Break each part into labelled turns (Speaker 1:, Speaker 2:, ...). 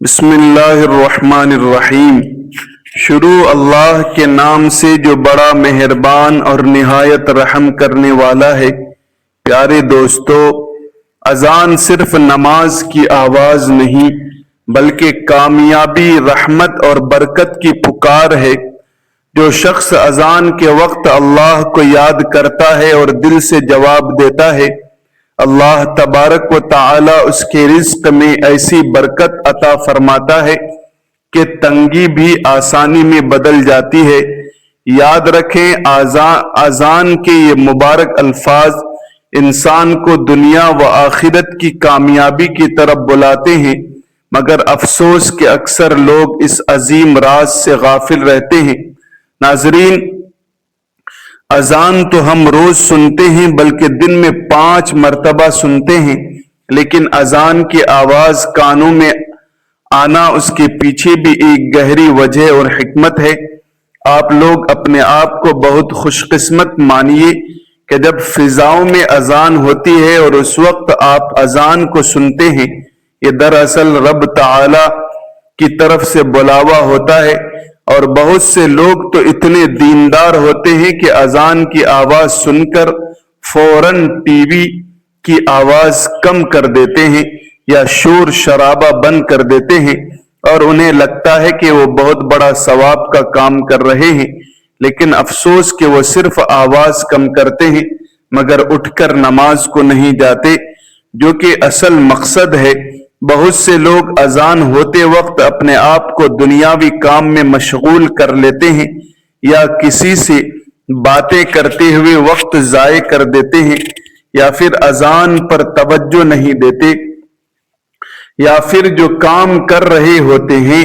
Speaker 1: بسم اللہ الرحمن الرحیم۔ شروع اللہ کے نام سے جو بڑا مہربان اور نہایت رحم کرنے والا ہے۔ پیارے دوستو، اذان صرف نماز کی آواز نہیں بلکہ کامیابی، رحمت اور برکت کی پکار ہے۔ جو شخص اذان کے وقت اللہ کو یاد کرتا ہے اور دل سے جواب دیتا ہے، اللہ تبارک و تعالی اس کے رزق میں ایسی برکت عطا فرماتا ہے کہ تنگی بھی آسانی میں بدل جاتی ہے۔ یاد رکھیں، اذان کے یہ مبارک الفاظ انسان کو دنیا و آخرت کی کامیابی کی طرف بلاتے ہیں، مگر افسوس کہ اکثر لوگ اس عظیم راز سے غافل رہتے ہیں۔ ناظرین، اذان تو ہم روز سنتے ہیں بلکہ دن میں 5 مرتبہ سنتے ہیں، لیکن اذان کی آواز کانوں میں آنا اس کے پیچھے بھی ایک گہری وجہ اور حکمت ہے۔ آپ لوگ اپنے آپ کو بہت خوش قسمت مانیے کہ جب فضاؤں میں اذان ہوتی ہے اور اس وقت آپ اذان کو سنتے ہیں۔ یہ دراصل رب تعالی کی طرف سے بلاوا ہوتا ہے، اور بہت سے لوگ تو اتنے دیندار ہوتے ہیں کہ اذان کی آواز سن کر فوراً ٹی وی کی آواز کم کر دیتے ہیں یا شور شرابہ بند کر دیتے ہیں، اور انہیں لگتا ہے کہ وہ بہت بڑا ثواب کا کام کر رہے ہیں۔ لیکن افسوس کہ وہ صرف آواز کم کرتے ہیں مگر اٹھ کر نماز کو نہیں جاتے، جو کہ اصل مقصد ہے۔ بہت سے لوگ اذان ہوتے وقت اپنے آپ کو دنیاوی کام میں مشغول کر لیتے ہیں، یا کسی سے باتیں کرتے ہوئے وقت ضائع کر دیتے ہیں، یا پھر اذان پر توجہ نہیں دیتے، یا پھر جو کام کر رہے ہوتے ہیں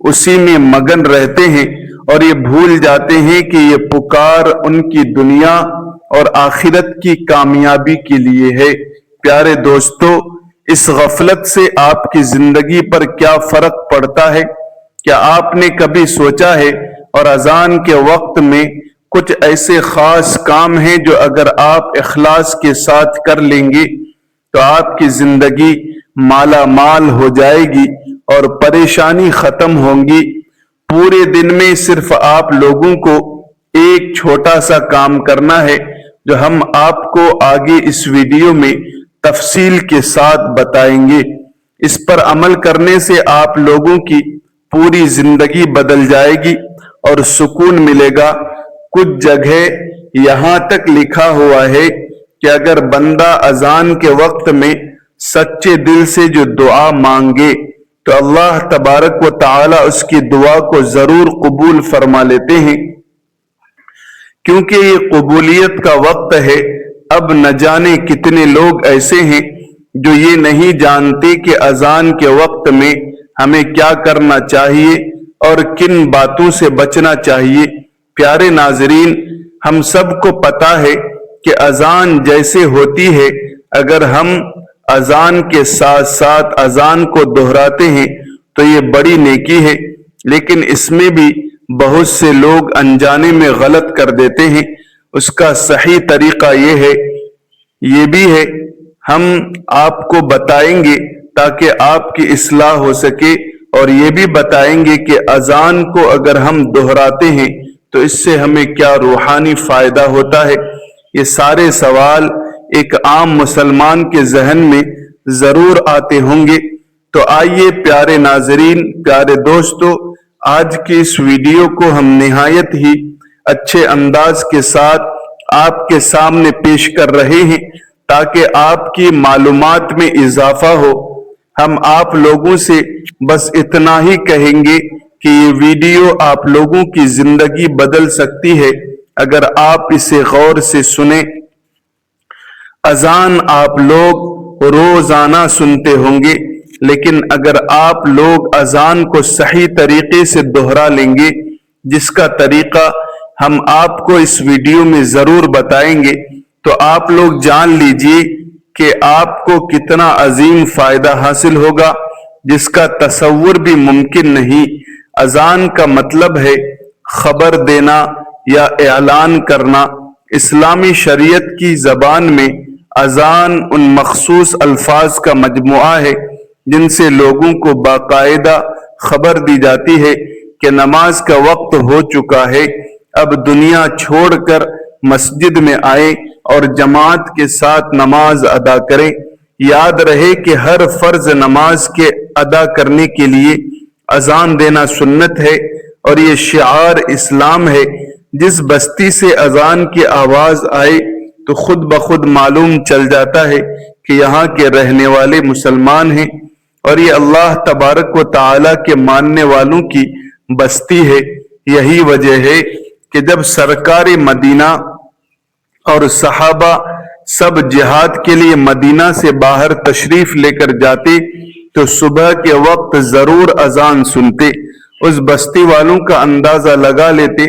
Speaker 1: اسی میں مگن رہتے ہیں اور یہ بھول جاتے ہیں کہ یہ پکار ان کی دنیا اور آخرت کی کامیابی کے لیے ہے۔ پیارے دوستو، اس غفلت سے آپ کی زندگی پر کیا فرق پڑتا ہے؟ کیا آپ نے کبھی سوچا ہے؟ اور اذان کے وقت میں کچھ ایسے خاص کام ہیں جو اگر آپ اخلاص کے ساتھ کر لیں گے تو آپ کی زندگی مالا مال ہو جائے گی اور پریشانی ختم ہوں گی۔ پورے دن میں صرف آپ لوگوں کو ایک چھوٹا سا کام کرنا ہے جو ہم آپ کو آگے اس ویڈیو میں تفصیل کے ساتھ بتائیں گے۔ اس پر عمل کرنے سے آپ لوگوں کی پوری زندگی بدل جائے گی اور سکون ملے گا۔ کچھ جگہ یہاں تک لکھا ہوا ہے کہ اگر بندہ اذان کے وقت میں سچے دل سے جو دعا مانگے تو اللہ تبارک و تعالی اس کی دعا کو ضرور قبول فرما لیتے ہیں، کیونکہ یہ قبولیت کا وقت ہے۔ اب نہ جانے کتنے لوگ ایسے ہیں جو یہ نہیں جانتے کہ اذان کے وقت میں ہمیں کیا کرنا چاہیے اور کن باتوں سے بچنا چاہیے۔ پیارے ناظرین، ہم سب کو پتا ہے کہ اذان جیسے ہوتی ہے، اگر ہم اذان کے ساتھ ساتھ اذان کو دہراتے ہیں تو یہ بڑی نیکی ہے، لیکن اس میں بھی بہت سے لوگ انجانے میں غلط کر دیتے ہیں۔ اس کا صحیح طریقہ یہ بھی ہے، ہم آپ کو بتائیں گے تاکہ آپ کی اصلاح ہو سکے، اور یہ بھی بتائیں گے کہ اذان کو اگر ہم دہراتے ہیں تو اس سے ہمیں کیا روحانی فائدہ ہوتا ہے۔ یہ سارے سوال ایک عام مسلمان کے ذہن میں ضرور آتے ہوں گے۔ تو آئیے پیارے ناظرین، پیارے دوستو، آج کی اس ویڈیو کو ہم نہایت ہی اچھے انداز کے ساتھ آپ کے سامنے پیش کر رہے ہیں تاکہ آپ کی معلومات میں اضافہ ہو۔ ہم آپ لوگوں سے بس اتنا ہی کہیں گے کہ یہ ویڈیو آپ لوگوں کی زندگی بدل سکتی ہے اگر آپ اسے غور سے سنیں۔ اذان آپ لوگ روزانہ سنتے ہوں گے، لیکن اگر آپ لوگ اذان کو صحیح طریقے سے دہرا لیں گے، جس کا طریقہ ہم آپ کو اس ویڈیو میں ضرور بتائیں گے، تو آپ لوگ جان لیجئے کہ آپ کو کتنا عظیم فائدہ حاصل ہوگا جس کا تصور بھی ممکن نہیں۔ اذان کا مطلب ہے خبر دینا یا اعلان کرنا۔ اسلامی شریعت کی زبان میں اذان ان مخصوص الفاظ کا مجموعہ ہے جن سے لوگوں کو باقاعدہ خبر دی جاتی ہے کہ نماز کا وقت ہو چکا ہے، اب دنیا چھوڑ کر مسجد میں آئے اور جماعت کے ساتھ نماز ادا کریں۔ یاد رہے کہ ہر فرض نماز کے ادا کرنے کے لیے اذان دینا سنت ہے، اور یہ شعار اسلام ہے۔ جس بستی سے اذان کی آواز آئے تو خود بخود معلوم چل جاتا ہے کہ یہاں کے رہنے والے مسلمان ہیں، اور یہ اللہ تبارک و تعالی کے ماننے والوں کی بستی ہے۔ یہی وجہ ہے کہ جب سرکار مدینہ اور صحابہ سب جہاد کے لیے مدینہ سے باہر تشریف لے کر جاتے تو صبح کے وقت ضرور اذان سنتے۔ اس بستی والوں کا اندازہ لگا لیتے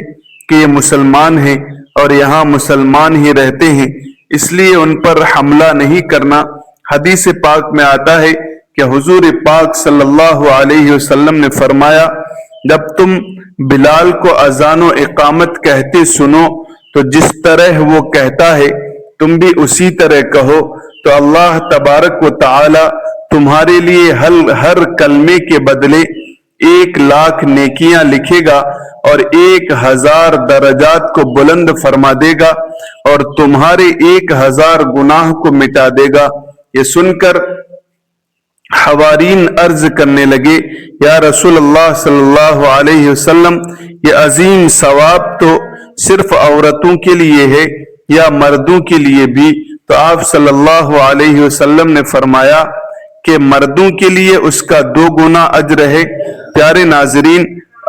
Speaker 1: کہ یہ مسلمان ہیں اور یہاں مسلمان ہی رہتے ہیں، اس لیے ان پر حملہ نہیں کرنا۔ حدیث پاک میں آتا ہے کہ حضور پاک صلی اللہ علیہ وسلم نے فرمایا، جب تم بلال کو اذان و اقامت کہتے سنو تو جس طرح وہ کہتا ہے تم بھی اسی طرح کہو، تو اللہ تبارک و تعالی تمہارے لیے ہر کلمے کے بدلے 1,00,000 نیکیاں لکھے گا اور 1,000 درجات کو بلند فرما دے گا اور تمہارے 1,000 گناہ کو مٹا دے گا۔ یہ سن کر حوارین عرض کرنے لگے، یا رسول اللہ صلی اللہ علیہ وسلم، یہ عظیم ثواب تو صرف عورتوں کے لیے ہے یا مردوں کے لیے بھی؟ تو آپ صلی اللہ علیہ وسلم نے فرمایا کہ مردوں کے لیے اس کا 2 گنا اجر ہے۔ پیارے ناظرین،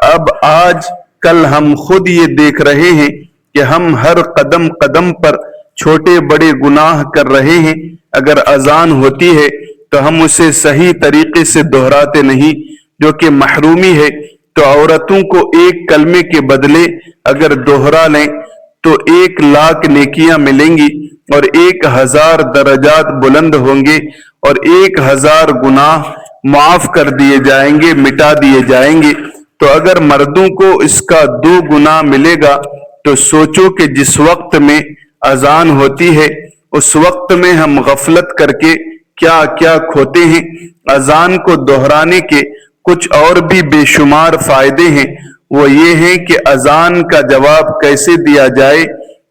Speaker 1: اب آج کل ہم خود یہ دیکھ رہے ہیں کہ ہم ہر قدم قدم پر چھوٹے بڑے گناہ کر رہے ہیں۔ اگر اذان ہوتی ہے تو ہم اسے صحیح طریقے سے دہراتے نہیں، جو کہ محرومی ہے۔ تو عورتوں کو 1 کلمے کے بدلے اگر دوہرا لیں تو 1,00,000 نیکیاں ملیں گی اور 1,000 درجات بلند ہوں گے اور 1,000 گناہ معاف کر دیے جائیں گے، مٹا دیے جائیں گے۔ تو اگر مردوں کو اس کا 2 گنا ملے گا تو سوچو کہ جس وقت میں اذان ہوتی ہے اس وقت میں ہم غفلت کر کے کیا کیا کھوتے ہیں۔ اذان کو دہرانے کے کچھ اور بھی بے شمار فائدے ہیں، وہ یہ ہیں کہ اذان کا جواب کیسے دیا جائے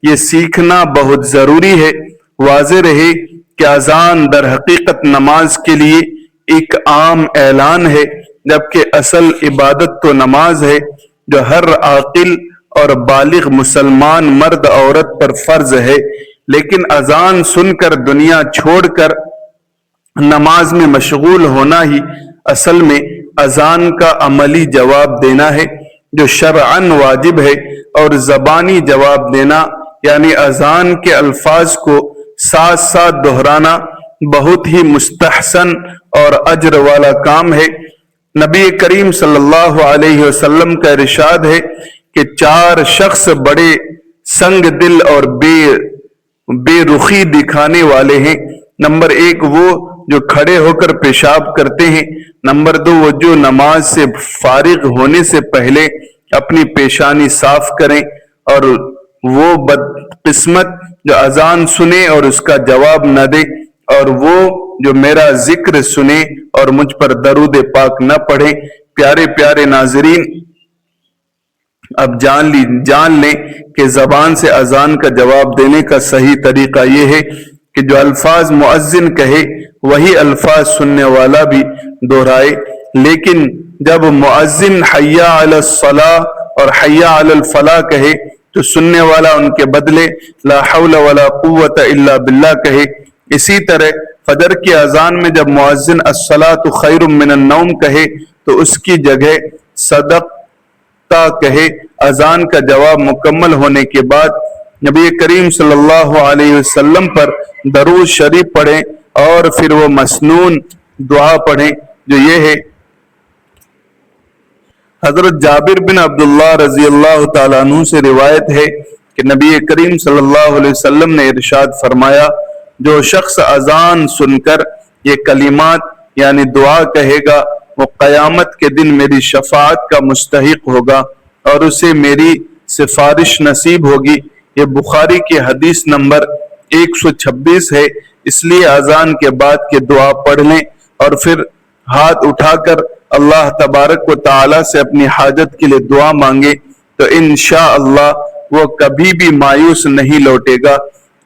Speaker 1: یہ سیکھنا بہت ضروری ہے۔ واضح رہے کہ اذان در حقیقت نماز کے لیے ایک عام اعلان ہے، جبکہ اصل عبادت تو نماز ہے جو ہر عاقل اور بالغ مسلمان مرد عورت پر فرض ہے۔ لیکن اذان سن کر دنیا چھوڑ کر نماز میں مشغول ہونا ہی اصل میں اذان کا عملی جواب دینا ہے جو شرعاً واجب ہے، اور زبانی جواب دینا یعنی اذان کے الفاظ کو ساتھ ساتھ دہرانا بہت ہی مستحسن اور اجر والا کام ہے۔ نبی کریم صلی اللہ علیہ وسلم کا ارشاد ہے کہ 4 شخص بڑے سنگ دل اور بے رخی دکھانے والے ہیں۔ نمبر 1 وہ جو کھڑے ہو کر پیشاب کرتے ہیں۔ نمبر 2 وہ جو نماز سے فارغ ہونے سے پہلے اپنی پیشانی صاف کریں، اور وہ بدقسمت جو اذان سنے اور اس کا جواب نہ دے، اور وہ جو میرا ذکر سنے اور مجھ پر درود پاک نہ پڑھے۔ پیارے پیارے ناظرین، اب جان لیں کہ زبان سے اذان کا جواب دینے کا صحیح طریقہ یہ ہے کہ جو الفاظ مؤذن کہے وہی الفاظ سننے والا بھی دہرائے۔ لیکن جب مؤذن حی علی الصلاۃ اور حی علی الفلاح کہے تو سننے والا ان کے بدلے لا حول ولا قوت الا باللہ کہے۔ اسی طرح فجر کی اذان میں جب مؤذن الصلاۃ خیر من النوم کہے تو اس کی جگہ صدقتا کہے۔ اذان کا جواب مکمل ہونے کے بعد نبی کریم صلی اللہ علیہ وسلم پر درود شریف پڑھیں اور پھر وہ مسنون دعا پڑھیں جو یہ ہے۔ حضرت جابر بن عبداللہ رضی اللہ تعالیٰ عنہ سے روایت ہے کہ نبی کریم صلی اللہ علیہ وسلم نے ارشاد فرمایا، جو شخص اذان سن کر یہ کلمات یعنی دعا کہے گا وہ قیامت کے دن میری شفاعت کا مستحق ہوگا اور اسے میری سفارش نصیب ہوگی۔ یہ بخاری کی حدیث نمبر 126 ہے۔ اس لیے اذان کے بعد کے دعا پڑھ لیں اور پھر ہاتھ اٹھا کر اللہ تبارک و تعالی سے اپنی حاجت کے لیے دعا مانگے تو انشاءاللہ وہ کبھی بھی مایوس نہیں لوٹے گا،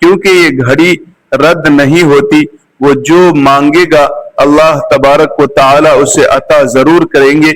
Speaker 1: کیونکہ یہ گھڑی رد نہیں ہوتی۔ وہ جو مانگے گا اللہ تبارک و تعالی اسے عطا ضرور کریں گے۔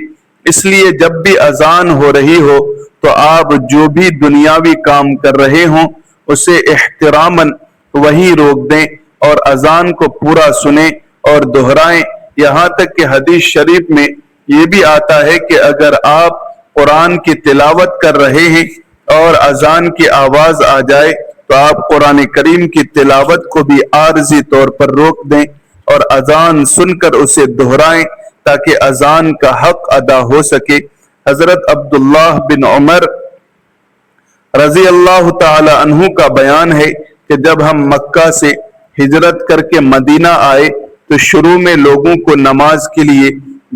Speaker 1: اس لیے جب بھی اذان ہو رہی ہو تو آپ جو بھی دنیاوی کام کر رہے ہوں اسے احتراماً وہیں روک دیں اور اذان کو پورا سنیں اور دہرائیں۔ یہاں تک کہ حدیث شریف میں یہ بھی آتا ہے کہ اگر آپ قرآن کی تلاوت کر رہے ہیں اور اذان کی آواز آ جائے تو آپ قرآن کریم کی تلاوت کو بھی عارضی طور پر روک دیں اور اذان سن کر اسے دہرائیں تاکہ اذان کا حق ادا ہو سکے۔ حضرت عبداللہ بن عمر رضی اللہ تعالی عنہ کا بیان ہے کہ جب ہم مکہ سے ہجرت کر کے مدینہ آئے تو شروع میں لوگوں کو نماز کے لیے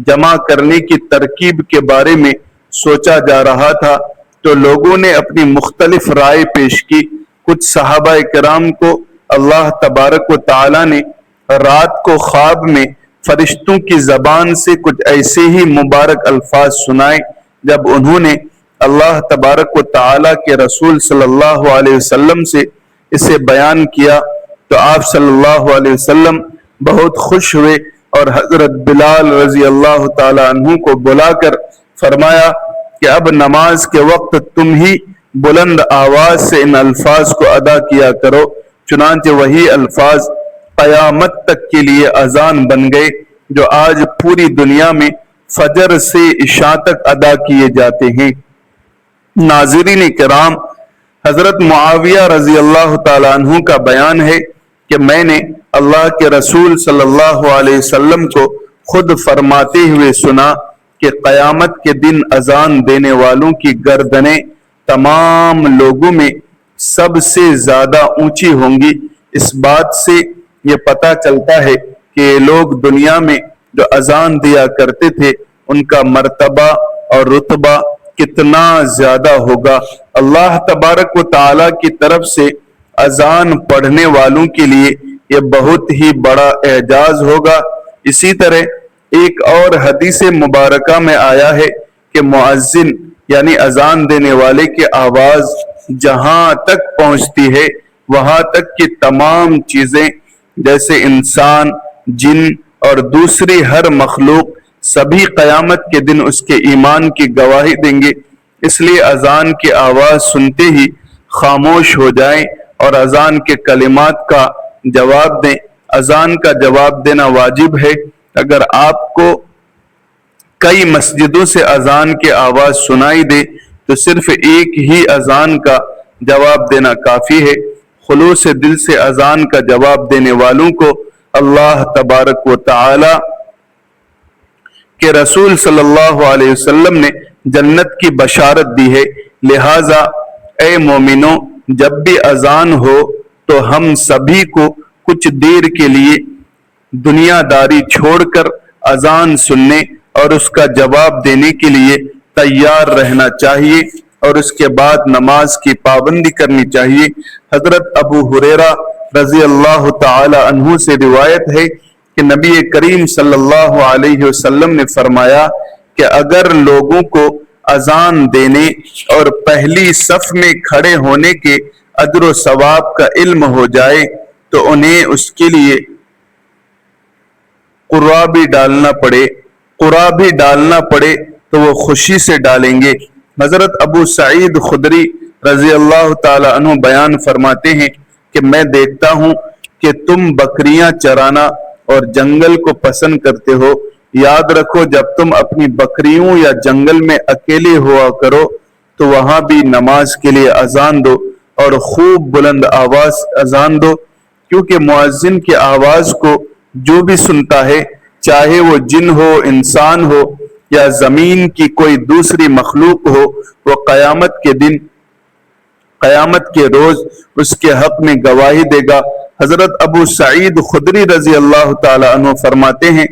Speaker 1: جمع کرنے کی ترکیب کے بارے میں سوچا جا رہا تھا تو لوگوں نے اپنی مختلف رائے پیش کی۔ کچھ صحابہ کرام کو اللہ تبارک و تعالی نے رات کو خواب میں فرشتوں کی زبان سے کچھ ایسے ہی مبارک الفاظ سنائے۔ جب انہوں نے اللہ تبارک و تعالی کے رسول صلی اللہ علیہ وسلم سے اسے بیان کیا تو آپ صلی اللہ علیہ وسلم بہت خوش ہوئے اور حضرت بلال رضی اللہ تعالی عنہ کو بلا کر فرمایا کہ اب نماز کے وقت تم ہی بلند آواز سے ان الفاظ کو ادا کیا کرو۔ چنانچہ وہی الفاظ قیامت تک کے لیے اذان بن گئے جو آج پوری دنیا میں فجر سے عشاء تک ادا کیے جاتے ہیں۔ ناظرین کرام، حضرت معاویہ رضی اللہ تعالی عنہ کا بیان ہے کہ میں نے اللہ کے رسول صلی اللہ علیہ وسلم کو خود فرماتے ہوئے سنا کہ قیامت کے دن اذان دینے والوں کی گردنیں تمام لوگوں میں سب سے زیادہ اونچی ہوں گی۔ اس بات سے یہ پتہ چلتا ہے کہ یہ لوگ دنیا میں جو اذان دیا کرتے تھے ان کا مرتبہ اور رتبہ کتنا زیادہ ہوگا۔ اللہ تبارک و تعالی کی طرف سے اذان پڑھنے والوں کے لیے یہ بہت ہی بڑا اعزاز ہوگا۔ اسی طرح ایک اور حدیث مبارکہ میں آیا ہے کہ مؤذن یعنی اذان دینے والے کی آواز جہاں تک پہنچتی ہے وہاں تک کی تمام چیزیں جیسے انسان، جن اور دوسری ہر مخلوق سبھی قیامت کے دن اس کے ایمان کی گواہی دیں گے۔ اس لیے اذان کی آواز سنتے ہی خاموش ہو جائیں اور اذان کے کلمات کا جواب دیں۔ اذان کا جواب دینا واجب ہے۔ اگر آپ کو کئی مسجدوں سے اذان کی آواز سنائی دے تو صرف ایک ہی اذان کا جواب دینا کافی ہے۔ خلوص دل سے اذان کا جواب دینے والوں کو اللہ تبارک و تعالی کے رسول صلی اللہ علیہ وسلم نے جنت کی بشارت دی ہے۔ لہٰذا اے مومنوں، جب بھی اذان ہو تو ہم سبھی کو کچھ دیر کے لیے دنیا داری چھوڑ کر اذان سننے اور اس کا جواب دینے کے لیے تیار رہنا چاہیے اور اس کے بعد نماز کی پابندی کرنی چاہیے۔ حضرت ابو ہریرہ رضی اللہ تعالی عنہ سے روایت ہے کہ نبی کریم صلی اللہ علیہ وسلم نے فرمایا کہ اگر لوگوں کو اذان دینے اور پہلی صف میں کھڑے ہونے کے اجر و ثواب کا علم ہو جائے تو انہیں اس کے لیے قربانی ڈالنا پڑے تو وہ خوشی سے ڈالیں گے۔ حضرت ابو سعید خدری رضی اللہ تعالی عنہ بیان فرماتے ہیں کہ میں دیکھتا ہوں کہ تم بکریاں چرانا اور جنگل کو پسند کرتے ہو۔ یاد رکھو جب تم اپنی بکریوں یا جنگل میں اکیلے ہوا کرو تو وہاں بھی نماز کے لیے اذان دو اور خوب بلند آواز اذان دو، کیونکہ مؤذن کی آواز کو جو بھی سنتا ہے چاہے وہ جن ہو، انسان ہو یا زمین کی کوئی دوسری مخلوق ہو، وہ قیامت کے روز اس کے حق میں گواہی دے گا۔ حضرت ابو سعید خدری رضی اللہ تعالی عنہ فرماتے ہیں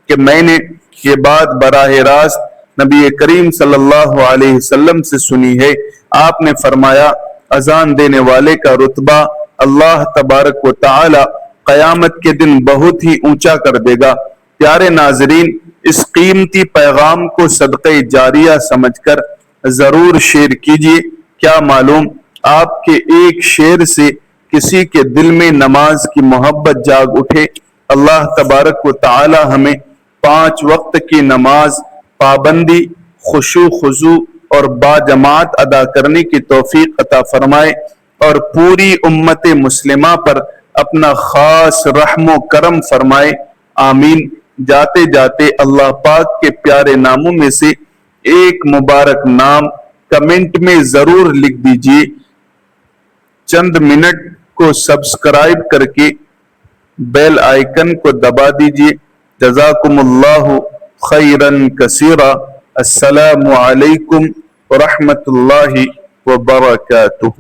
Speaker 1: کہ میں نے یہ بات براہ راست نبی کریم صلی اللہ علیہ وسلم سے سنی ہے۔ آپ نے فرمایا اذان دینے والے کا رتبہ اللہ تبارک و تعالی قیامت کے دن بہت ہی اونچا کر دے گا۔ پیارے ناظرین، اس قیمتی پیغام کو صدقہ جاریہ سمجھ کر ضرور شیئر کیجیے۔ کیا معلوم آپ کے ایک شیئر سے کسی کے دل میں نماز کی محبت جاگ اٹھے۔ اللہ تبارک و تعالی ہمیں 5 وقت کی نماز پابندی، خشوع خضوع اور باجماعت ادا کرنے کی توفیق عطا فرمائے اور پوری امت مسلمہ پر اپنا خاص رحم و کرم فرمائے، آمین۔ جاتے جاتے اللہ پاک کے پیارے ناموں میں سے ایک مبارک نام کمنٹ میں ضرور لکھ دیجیے۔ چند منٹ کو سبسکرائب کر کے بیل آئیکن کو دبا دیجیے۔ جزاکم اللہ خیرن کثیرا۔ السلام علیکم ورحمۃ اللہ وبرکاتہ۔